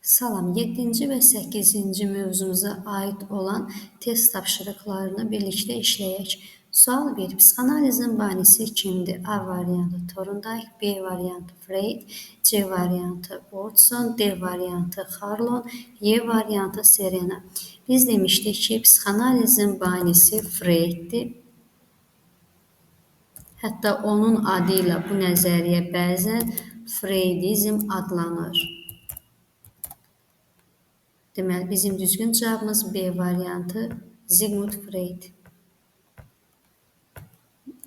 Salam, 7-ci və 8-ci mövzumuza aid olan test tapşırıqlarını birlikdə işləyək. Sual 1. Psixanalizin banisi kimdir? A variantı Thorndike, B variantı Freud, C variantı Watson, D variantı Harlon, Y variantı Serena. Biz demişdik ki, psixanalizin banisi Freuddir. Hətta onun adı ilə bu nəzəriyyə bəzən Freudizm adlanır. Deməli, bizim düzgün cavabımız B variantı Sigmund Freud.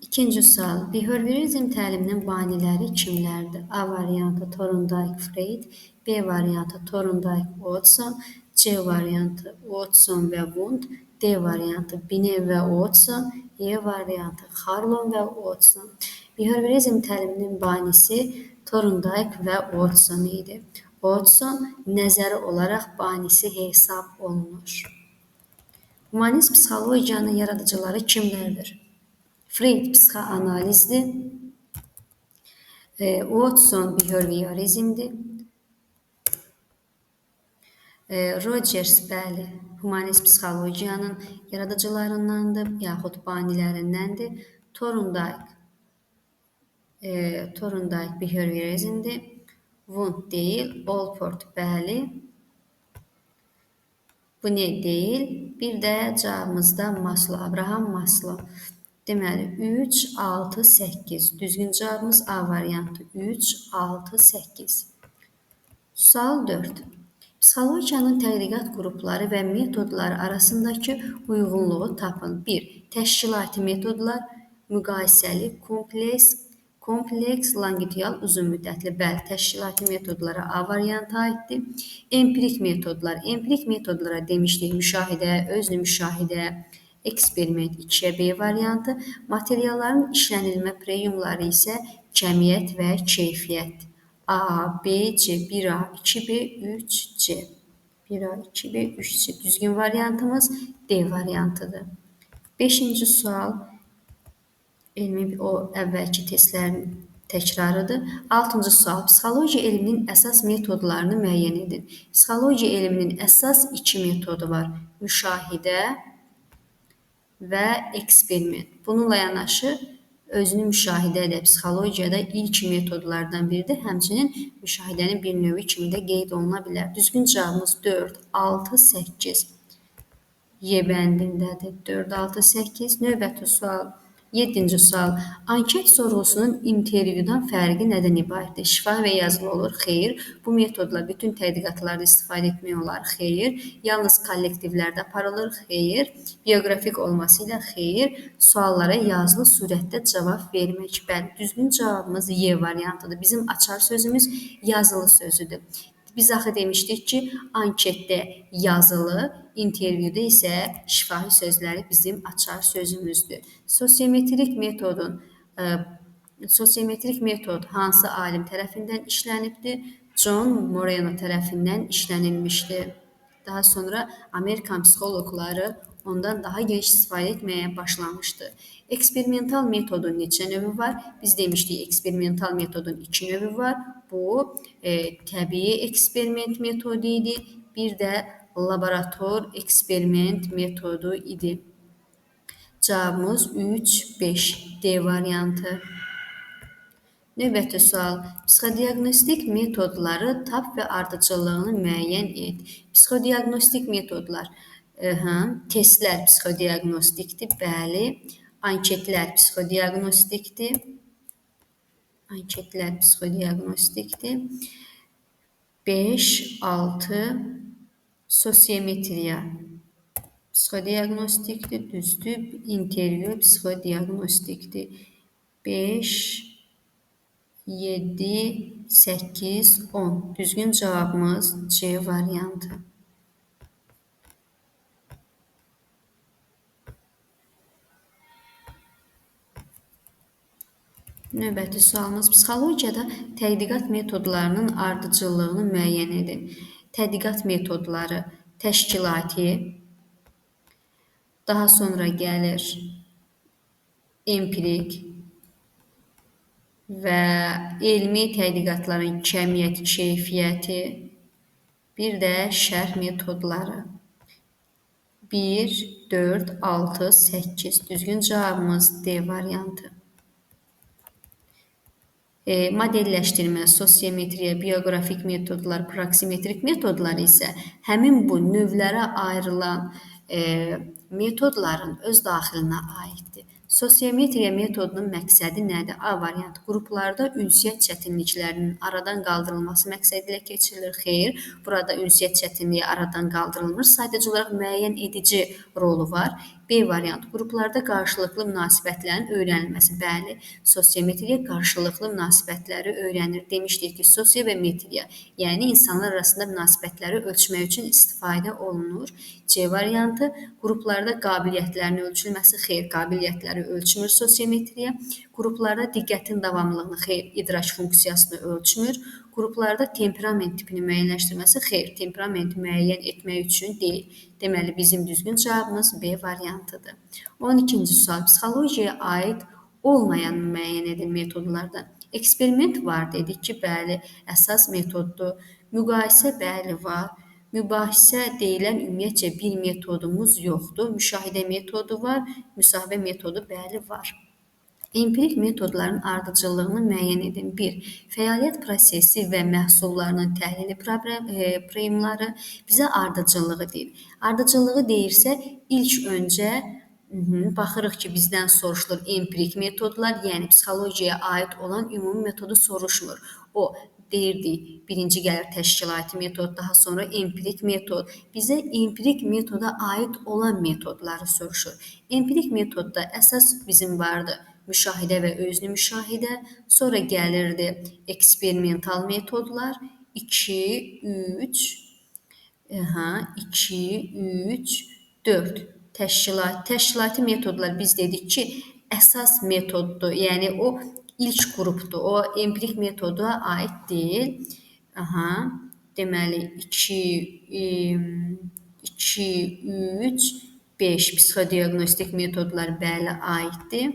İkinci sual. Behaviorizm təliminin baniləri kimlərdir? A variantı Thorndike Freud, B variantı Thorndike Watson, C variantı Watson və Wundt, D variantı Binet və Watson, E variantı Harlon və Watson. Behaviorizm təliminin banisi Thorndike və Watson idi. Watson nəzəri olaraq banisi hesab olunur. Humanist psixologiyanın yaradıcıları kimlərdir? Freud psixoanalizdir. Watson behaviorizmdir. Rogers, bəli, humanist psixologiyanın yaradıcılarındandır, yaxud banilərindəndir. Thorndike behaviorizmdir. Wundt deyil, Allport, bəli. Bu ne deyil? Bir də cavabımızda Maslow, Abraham Maslow. Deməli, 3, 6, 8. Düzgün cavabımız A variantı. 3, 6, 8. Sual 4. Psixologiyanın tədqiqat qrupları və metodları arasındakı uyğunluğu tapın. 1. Təşkilati metodlar, müqayisəli, kompleks, longitudinal, uzun müddətli. Bəli, təşkilati metodlara A variantı aiddir. Empirik metodlar. Empirik metodlara demişdik müşahidə, özlü müşahidə, eksperiment 2-yə B variantı. Materialların işlənilmə preyumları isə kəmiyyət və keyfiyyət. A, B, C, 1A, 2B, 3C. 1A, 2B, 3C. Düzgün variantımız D variantıdır. 5-ci sual. Elmi o əvvəlki testlərin təkrarıdır. 6-cı sual. Psixologiya elminin əsas metodlarını müəyyən edin. Psixologiya elminin əsas 2 metodu var. Müşahidə və eksperiment. Bununla yanaşı özünü müşahidə də psixologiyada ilk metodlardan biridir. Həmçinin müşahidənin bir növü kimi də qeyd oluna bilər. Düzgün cavabımız 4, 6, 8. Y bəndindədir. 4, 6, 8. Növbəti sual. 7-ci sual. Anket sorğusunun intervyudan fərqi nədən ibarətdir? Şifahi və yazılı olur? Xeyr. Bu metodla bütün tədqiqatlarda istifadə etmək olar? Xeyr. Yalnız kollektivlərdə aparılır? Xeyr. Bioqrafik olması ilə? Xeyr. Suallara yazılı surətdə cavab vermək. Bəli, düzgün cavabımız Y variantıdır. Bizim açar sözümüz yazılı sözüdür. Biz axı demişdik ki, anketdə yazılı, intervyuda isə şifahi sözləri bizim açar sözümüzdür. Sosiometrik metod hansı alim tərəfindən işlənibdir? John Moreno tərəfindən işlənilmişdir. Daha sonra Amerikan psixoloqları ondan daha geniş istifadə etməyə başlamışdı. Eksperimental metodun neçə növü var? Biz demişdik, eksperimental metodun 2 növü var. Bu, təbii eksperiment metodu idi. Bir də laborator eksperiment metodu idi. Cavabımız 3, 5. D variantı. Növbəti sual. Psixodiagnostik metodları tap və ardıcıllığını müəyyən et. Psixodiagnostik metodlar. Testlər psixodiagnostikdir, bəli. Anketlər psixodiagnostikdir. Anketlər psixodiagnostikdir. 5, 6. Sosiometriya psixodiagnostikdir, düzdür. İntervyu psixodiagnostikdir. 5, 7, 8, 10. Düzgün cavabımız C variantı. Növbəti sualımız psixologiyada tədqiqat metodlarının ardıcıllığını müəyyən edin. Tədqiqat metodları təşkilati, daha sonra gəlir empirik və elmi tədqiqatların kəmiyyət, keyfiyyəti, Bir də şərh metodları. 1, 4, 6, 8. Düzgün cavabımız D variantı. Modelləşdirmə, sosiometriya, bioqrafik metodlar, proksimetrik metodlar isə həmin bu növlərə ayrılan metodların öz daxilinə aiddir. Sosiometriya metodunun məqsədi nədir? A variantı. Qruplarda ünsiyyət çətinliklərinin aradan qaldırılması məqsədi ilə keçirilir. Xeyr, burada ünsiyyət çətinliyi aradan qaldırılmır. Sadəcə olaraq müəyyən edici rolu var. B variantı. Qruplarda qarşılıqlı münasibətlərin öyrənilməsi. Bəli, sosiometriya qarşılıqlı münasibətləri öyrənir. Demişdik ki, sosio və metriya, yəni insanlar arasında münasibətləri ölçmək üçün istifadə olunur. C variantı. Qruplarda qabiliyyətlərin ölçülməsi. Xeyr, qabiliyyətləri ölçmür sosiometriya. Qruplarda diqqətin davamlılığını, xeyr, idrak funksiyasını ölçmür. Qruplarda temperament tipini müəyyənləşdirməsi. Xeyr, temperamenti müəyyən etmək üçün deyil. Deməli, bizim düzgün cavabımız B variantıdır. 12-ci sual. Psixologiyaya aid olmayan müəyyən edin metodlardan. Eksperiment var dedik ki, bəli, əsas metoddur. Müqayisə, bəli, var. Mübahisə deyilən ümumiyyətcə bir metodumuz yoxdur. Müşahidə metodu var, müsahibə metodu, bəli, var. Empirik metodların ardıcıllığını müəyyən edin. 1. Fəaliyyət prosesi və məhsullarının təhlili preyimları bizə ardıcıllığı deyir. Ardıcıllığı deyirsə, ilk öncə baxırıq ki, bizdən soruşulur empirik metodlar, yəni psixologiyaya aid olan ümumi metodu soruşmur. O, deyirdik, birinci gəlir təşkilati metod, daha sonra empirik metod. Bizə empirik metoda aid olan metodları soruşur. Empirik metodda əsas bizim vardı müşahidə və özlü müşahidə, sonra gəlirdi eksperimental metodlar, 2, 3, 4. Təşkilati metodlar biz dedik ki, əsas metoddur, yəni o ilk qrupdur, o empirik metoda aid deyil. Deməli, 2, 3, 5 psixodiagnostik metodlar bəli aiddir.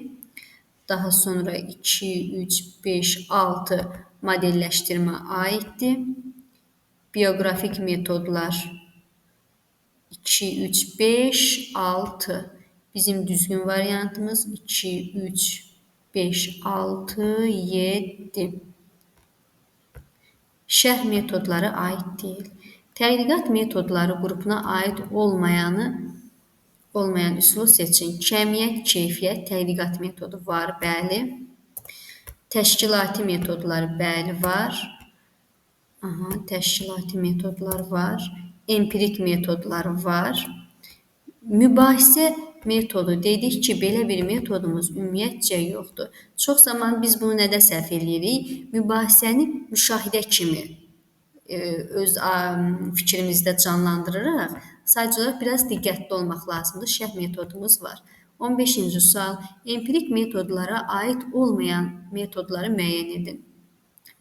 Daha sonra 2, 3, 5, 6 modelləşdirmə aiddir. Bioqrafik metodlar 2, 3, 5, 6. Bizim düzgün variantımız 2, 3, 5, 6, 7. Şərh metodları aid deyil. Tədqiqat metodları qrupuna aid olmayan üsulu seçin. Kəmiyyət, keyfiyyət, tədqiqat metodu var, bəli. Təşkilati metodlar, bəli, var. Təşkilati metodlar var. Empirik metodlar var. Mübahisə metodu dedik ki, belə bir metodumuz ümumiyyətcə yoxdur. Çox zaman biz bunu nədə səhv edirik? Mübahisəni müşahidə kimi öz fikrimizdə canlandırırıq. Sadəcə olaraq biraz diqqətli olmaq lazımdır. Şərh metodumuz var. 15-ci sual. Empirik metodlara aid olmayan metodları müəyyən edin.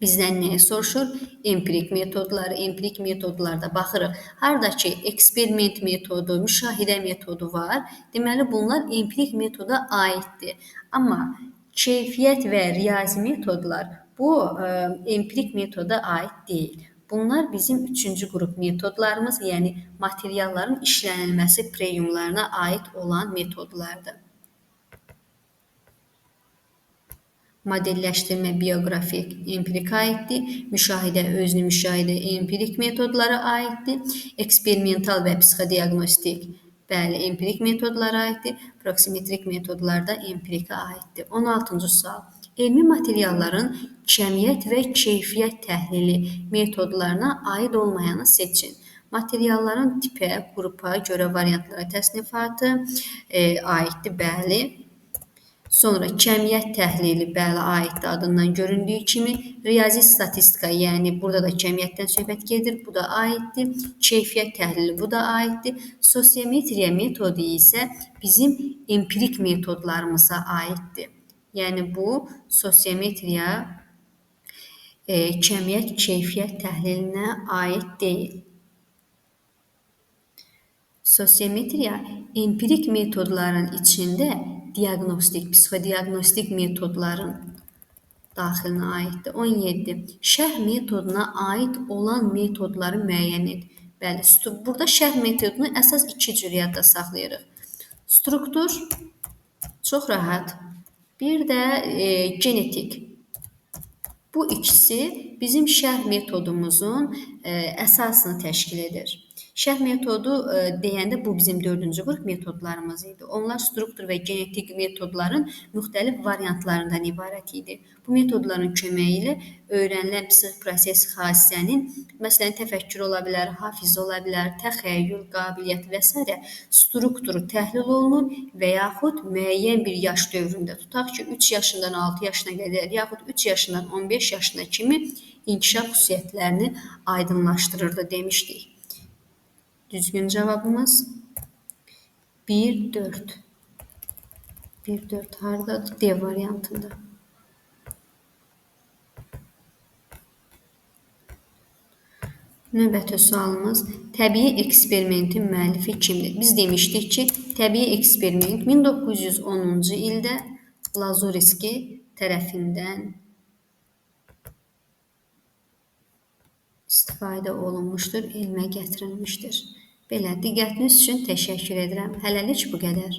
Bizdən nəyə soruşur? Empirik metodları. Empirik metodlarda baxırıq. Harada ki, eksperiment metodu, müşahidə metodu var. Deməli, bunlar empirik metoda aiddir. Amma keyfiyyət və riyazi metodlar bu empirik metoda aid deyil. Bunlar bizim 3-cü qrup metodlarımız, yəni materialların işlənilməsi preyumlarına aid olan metodlardır. Modelləşdirmə bioqrafik empirik aiddir. Müşahidə, özlü müşahidə empirik metodlara aiddir. Eksperimental və psixodiagnostik, bəli, empirik metodlara aiddir. Proksimetrik metodlar da empirikə aiddir. 16-cı sual. Elmi materialların kəmiyyət və keyfiyyət təhlili metodlarına aid olmayanı seçin. Materialların tipə, qrupa görə variantlara təsnifatı aiddir, bəli. Sonra kəmiyyət təhlili, bəli, aiddir adından göründüyü kimi. Riyazi statistika, yəni burada da kəmiyyətdən söhbət gedir, bu da aiddir. Keyfiyyət təhlili, bu da aiddir. Sosiometriya metodu isə bizim empirik metodlarımıza aiddir. Yəni bu sosiometriya kəmiyyət, keyfiyyət təhlilinə aid deyil. Sosiometriya empirik metodların içində diaqnostik, psixodiaqnostik metodların daxilinə aiddir. 17. Şərh metoduna aid olan metodları müəyyən et. Bəli, burada şərh metodunu əsas iki cür yadda saxlayırıq. Struktur çox rahat. Bir də genetik. Bu ikisi bizim şərh metodumuzun əsasını təşkil edir. Şərh metodu deyəndə bu bizim dördüncü qrup metodlarımız idi. Onlar struktur və genetik metodların müxtəlif variantlarından ibarət idi. Bu metodların köməyi ilə öyrənilən psixoproses hadisənin, məsələn, təfəkkür ola bilər, hafizə ola bilər, təxəyyül, qabiliyyət və s. strukturu təhlil olunur və yaxud müəyyən bir yaş dövründə, tutaq ki, 3 yaşından 6 yaşına qədər, yaxud 3 yaşından 15 yaşına kimi inkişaf xüsusiyyətlərini aydınlaşdırırdı demişdik. Düzgün cavabımız 1-4. 1-4 haradadır? D variantında. Növbəti sualımız, təbii eksperimentin müəllifi kimdir? Biz demişdik ki, təbii eksperiment 1910-cu ildə Lazuriski tərəfindən istifadə olunmuşdur, elmə gətirilmişdir. Belə, diqqətiniz üçün təşəkkür edirəm. Hələlik bu qədər.